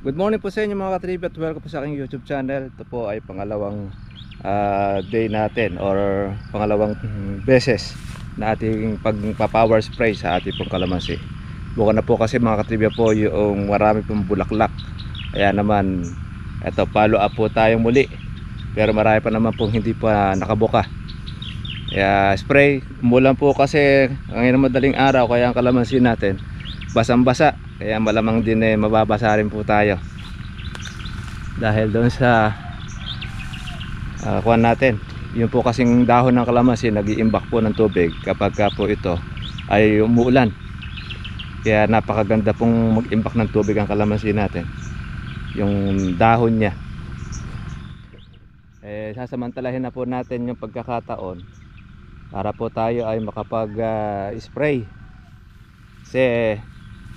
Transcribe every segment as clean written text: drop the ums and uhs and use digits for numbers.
Good morning po sa inyo mga katribya at welcome po sa aking YouTube channel. Ito po ay pangalawang day natin or pangalawang beses na ating pagpa-power spray sa ating pong kalamansi. Bukan na po kasi mga katribya po yung marami pong bulaklak. Kaya naman ito, follow up po tayong muli. Pero marami pa naman pong hindi pa nakabuka. Kaya spray, umulan po kasi ngayon madaling araw, kaya ang kalamansi natin basang-basa. Kaya malamang din mababasa rin po tayo dahil doon sa kuwan natin. Yun po kasing dahon ng kalamansi nag-iimbak po ng tubig kapag po ito ay umuulan. Kaya napakaganda pong mag-imbak ng tubig ang kalamansi natin, yung dahon niya. Sasamantalahin na po natin yung pagkakataon para po tayo ay makapag spray kasi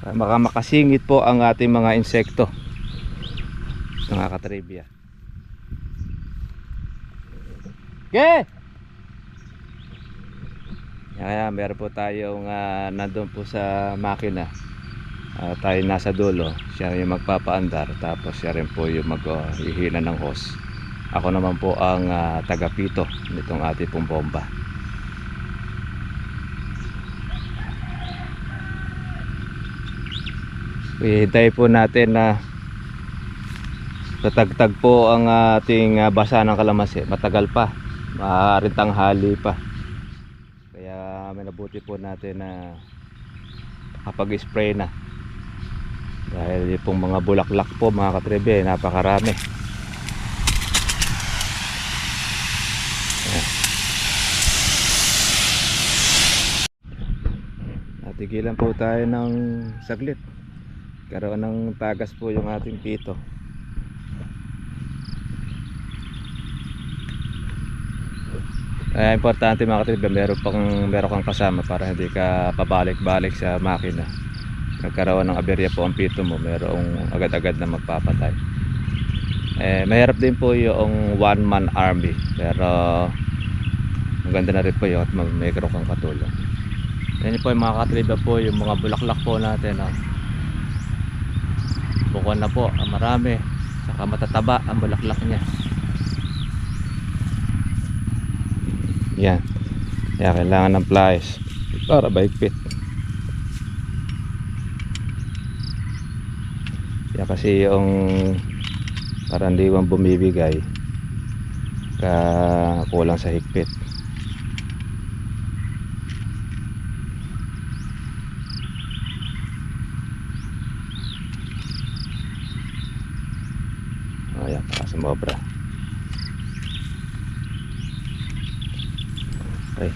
makasingit po ang ating mga insekto, mga katribya. Okay! Kaya meron po tayong nandun po sa makina, tayo nasa dulo, siya yung magpapaandar, tapos siya rin po yung maghihila ng hose. Ako naman po ang tagapito nitong ating pong bomba. Hintay po natin na tatagtag po ang ating basa ng kalamansi. Matagal pa, maaaring tanghali pa. Kaya may nabuti po natin na kapag spray na, dahil yung pong mga bulaklak po mga katrebe napakarami. Natigilan po tayo ng saglit, karoon ng tagas po yung ating pito. Importante mga katribya, meron kang kasama para hindi ka pabalik-balik sa makina. Nagkaroon ng aberya po ang pito mo, merong agad-agad na magpapatay. Mahirap din po yung one man army, pero maganda na rin po yun at mayroon kang katulong. Yan po yung mga katribya po, yung mga bulaklak po natin, bukon na po, marami, saka matataba ang bulaklak niya. Yan, kaya kailangan ng pliers para baigpit. Yan kasi yung parang diwang bumibigay kulang sa higpit. Ayan, para sumobra. Okay.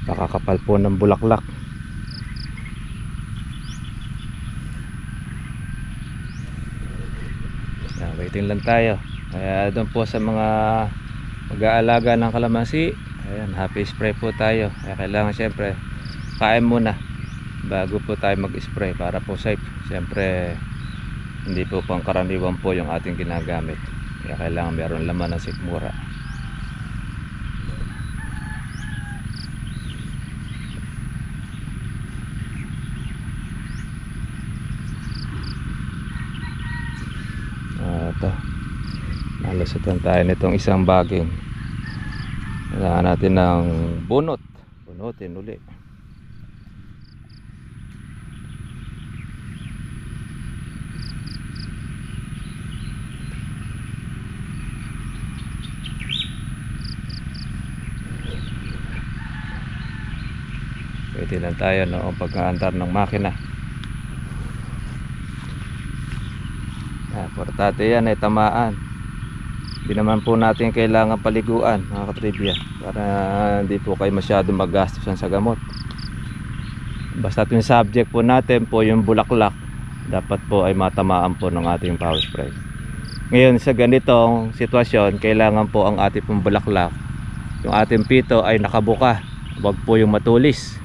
Pakakapal po ng bulaklak. Waiting lang tayo. Kaya doon po sa mga mag-aalaga ng kalamansi, ayan, happy spray po tayo. Kaya kailangan syempre kain muna bago po tayo mag-spray para po safe. Syempre hindi po pangkaraniwan po yung ating ginagamit. Kaya kailangan meron laman ng sikmura. Ito, nalusutan tayo nitong isang baging. Kailangan natin ng bunutin uli. Pwede lang tayo noong pag-aandar ng makina. Importante yan ay tamaan. Hindi naman po natin kailangan paliguan mga katribya, para hindi po kayo masyadong maggastusan sa gamot. Basta yung subject po natin po yung bulaklak, dapat po ay matamaan po ng ating power spray. Ngayon sa ganitong sitwasyon, kailangan po ang ating pong bulaklak, yung ating pito ay nakabuka, wag po yung matulis,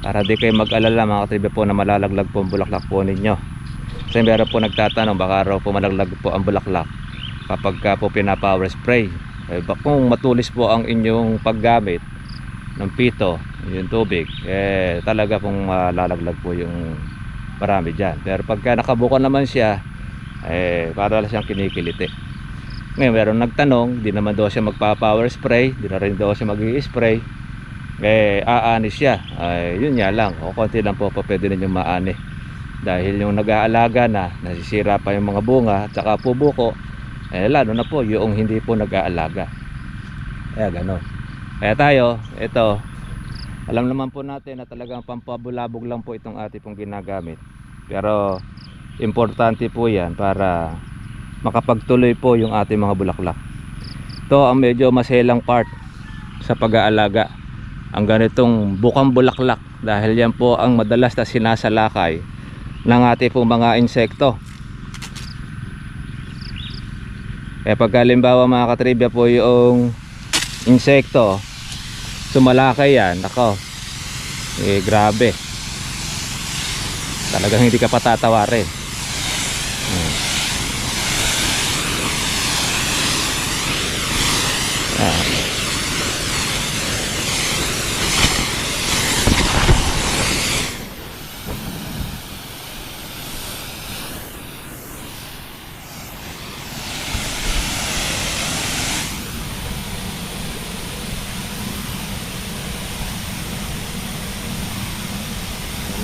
para di kayo mag-alala mga katribya po na malalaglag po ang bulaklak po ninyo. Kasi meron po nagtatanong baka raw po malaglag po ang bulaklak kapag ka po pina-power spray. Kung matulis po ang inyong paggamit ng pito, yung tubig, talaga pong malalaglag po yung marami dyan. Pero pagka nakabuka naman siya, para lang siyang kinikiliti. Ngayon meron nagtanong, di naman daw siya magpa-power spray, di na rin daw siya mag-i-spray, aanis siya. Yun nga lang, o konti lang po pwede ninyong maani, dahil yung nag-aalaga na, nasisira pa yung mga bunga at saka po buko, lalo na po yung hindi po nag-aalaga. Kaya gano'n. Kaya tayo, ito, alam naman po natin na talagang pampabulabog lang po itong ating pong ginagamit, pero importante po yan para makapagtuloy po yung ating mga bulaklak. Ito ang medyo maselang part sa pag-aalaga, ang ganitong bukang bulaklak, dahil yan po ang madalas na sinasalakay ng ating pong mga insekto. Pag halimbawa mga katribya po yung insekto sumalakay yan, nako, grabe, talagang hindi ka patatawarin.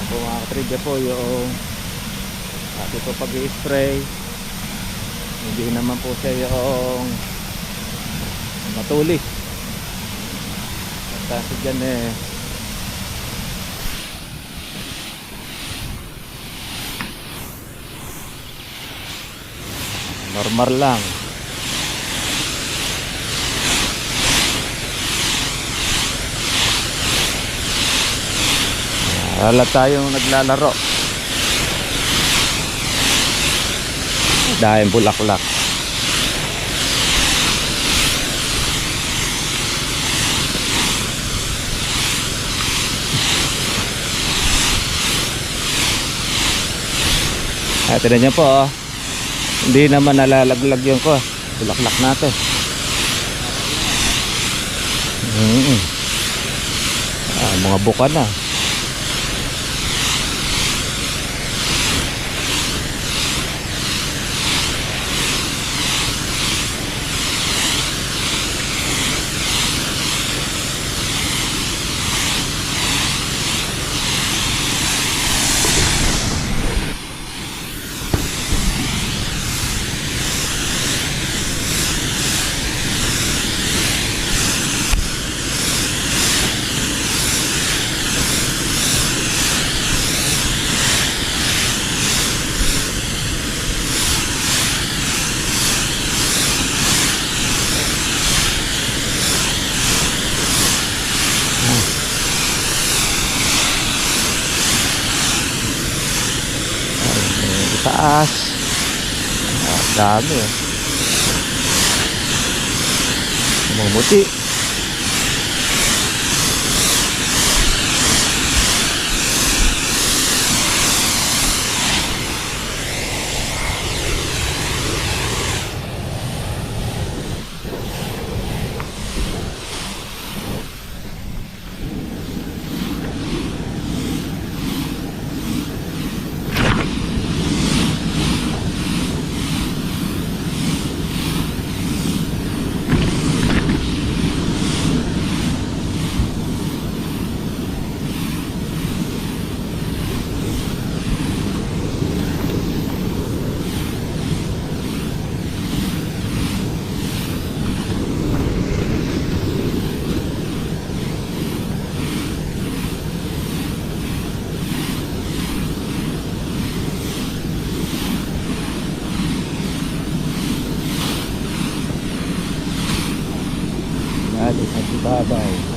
Po mga katribya po yung ating po pag-i-spray, hindi naman po siya yung matulis. At kasi dyan normal lang. Wala tayong naglalaro dahil bulaklak. Tignan niyo po, hindi naman nalalaglag yung bulaklak natin. Mga buka na. Taas, dami mumuti. Bye-bye.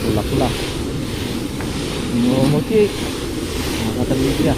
Bulaklak. Ngumuti. Nakatabi dia.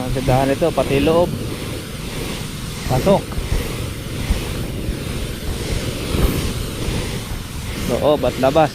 Ang gandahan nito, pati loob. Pasok. Loob at labas.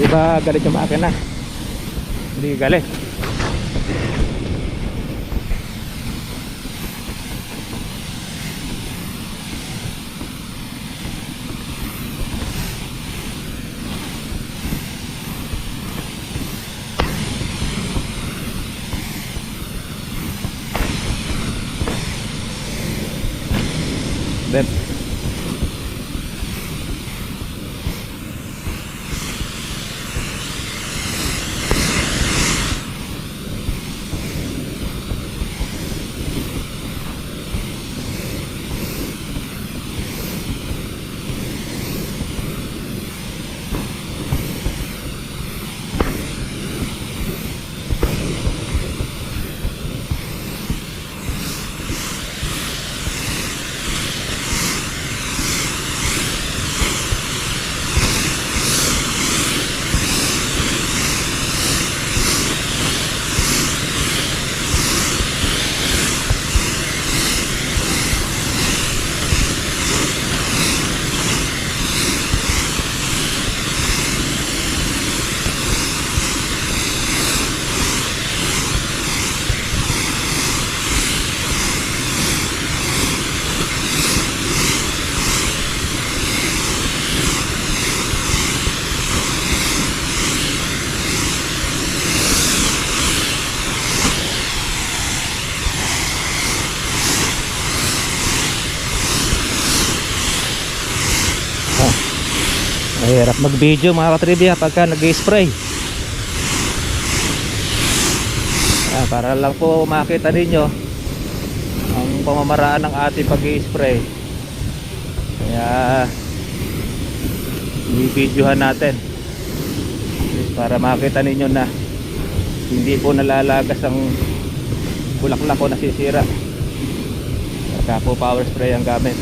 Di ba galit yung makina? Hindi galit. Then mahirap mag-video mga katribya pagka nag-spray. Para lang po makita ninyo ang pamamaraan ng ating pag-spray. Kaya i-videohan natin para makita ninyo na hindi po nalalagas ang bulaklak o nasisira. Saka po power spray ang gamit.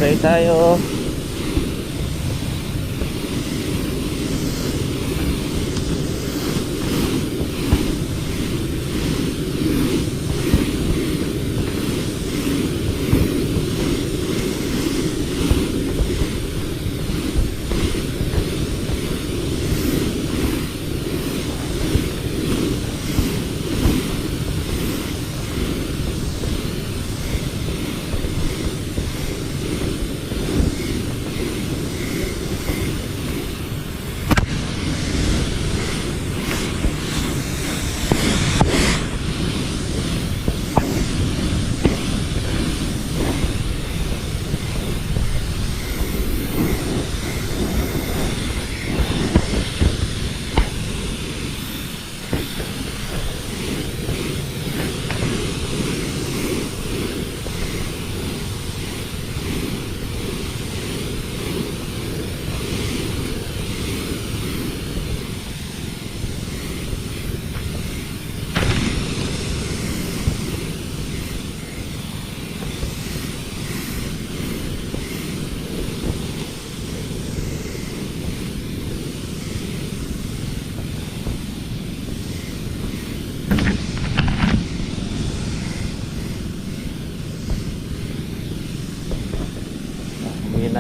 Spray tayo.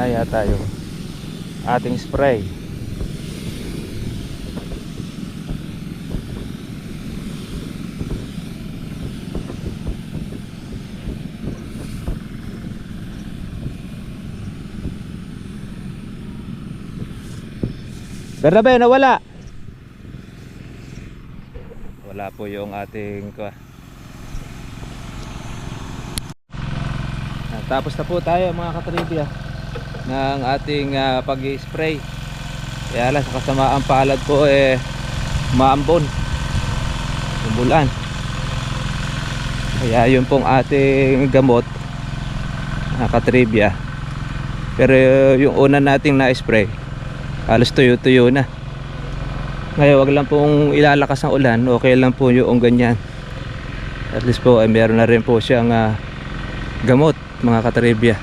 na yata yung ating spray. Bernabe, nawala. Wala po yung ating tapos na po tayo mga katribya ng ating pag-spray. Kaya lang sa kasamaang palad po maambon, umulan. Kaya yun pong ating gamot mga katribya. Pero yung una nating na-spray halos tuyo-tuyo na. Ngayon wag lang pong ilalakas ang ulan, okay lang po yung ganyan. At least po ay meron na rin po siyang gamot mga katribya.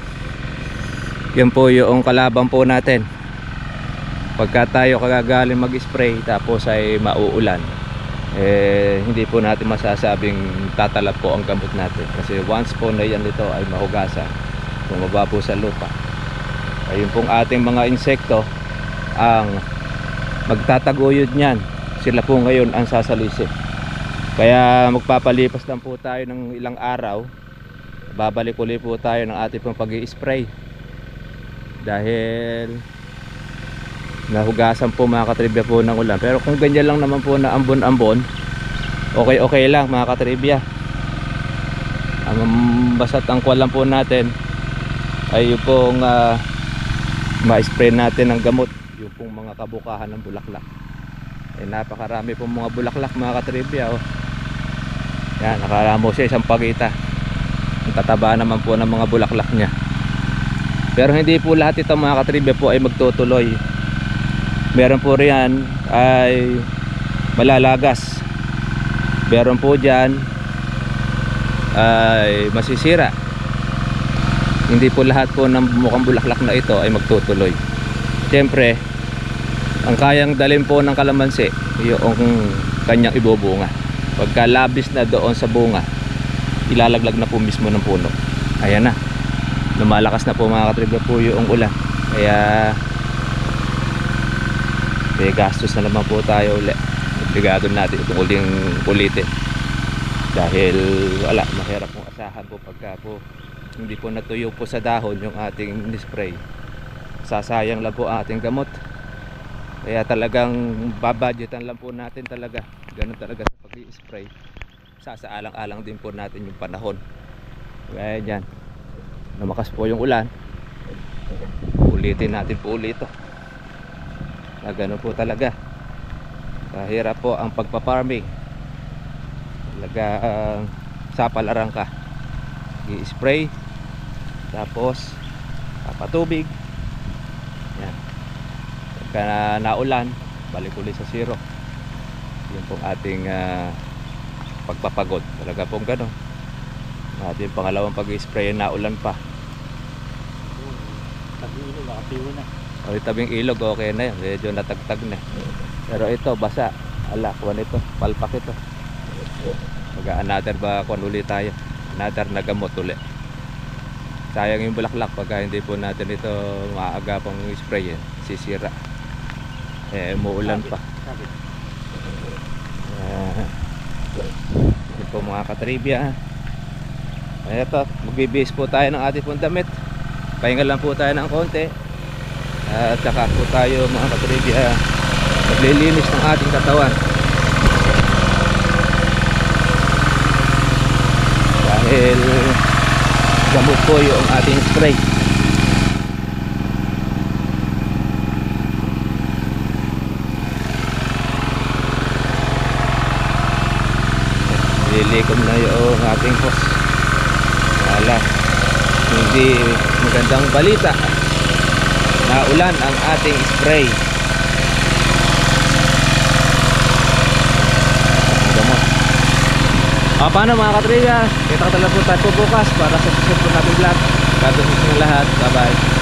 Yan po yung kalaban po natin pagka tayo kagagaling mag-spray tapos ay mauulan. Hindi po natin masasabing tatalab po ang gamot natin, kasi once po na yan ito ay mahugasan, bumaba po sa lupa, ayun pong ating mga insekto ang magtataguyod niyan. Sila po ngayon ang sasalisi. Kaya magpapalipas lang po tayo ng ilang araw, babalik ulit po tayo ng ating pong pag-i-spray dahil nahugasan po mga katribya po ng ulan. Pero kung ganyan lang naman po na ambon-ambon, okay lang mga katribya. Ang basta't ang kuwan lang po natin ay yung pong ma-spray natin ng gamot, yung pong mga kabukahan ng bulaklak. Napakarami pong mga bulaklak mga katribya. Yan, nakaramo siya isang pagita. Ang tataba naman po ng mga bulaklak niya. Pero hindi po lahat ito mga katribya po ay magtutuloy. Meron po riyan ay malalagas. Meron po dyan ay masisira. Hindi po lahat po ng mukhang bulaklak na ito ay magtutuloy. Siyempre, ang kayang dalhin po ng kalamansi yung kanyang ibubunga. Pagka labis na doon sa bunga, ilalaglag na po mismo ng puno. Ayan na, lumalakas na po mga katribya po yung ulan. Kaya may gastos na naman po tayo ulit. Obligado natin itong ulitin dahil wala, mahirap pong asahan po pagka po hindi po natuyo po sa dahon yung ating spray. Sasayang lang po ang ating gamot. Kaya talagang babudgetan lang po natin talaga. Ganun talaga sa pag-i-spray. Sasaalang-alang din po natin yung panahon. Kaya dyan, lumakas po yung ulan, ulitin natin po ulit ito. Ganun po talaga. Kahirap po ang pagpa-farming. Talaga sapalaran ka. I-spray, tapos papatubig. Yan. Pagka naulan, balik ulit sa zero. Yun pong ating pagpapagod. Talaga pong gano'n. Ating pangalawang pag-spray na ulan pa. Tabing ilog, nakatiwa na. O tabing ilog, okay na yun. Medyo natagtag na. Pero ito, basa. Kuwan ito, palpak ito. Mag-another ba kuwan ulit tayo. Another na gamot ulit. Sayang yung bulaklak pagka hindi po natin ito maaagapang spray. Sisira. Umuulan pa. Ito po mga katribya. Ito, magbibihis po tayo ng ating pong damit. Pahinga lang po tayo ng konti. At saka po tayo mga katribya maglilinis ng ating katawan. Dahil gamot po yung ating spray. Lilikom na yung ating hose. Wala, hindi magandang balita na ulan ang ating spray. Gamot. Paano mga katribya? Kita ka talaga po tayo po bukas para sa susunod po natin vlog. God bless sa lahat. Bye bye.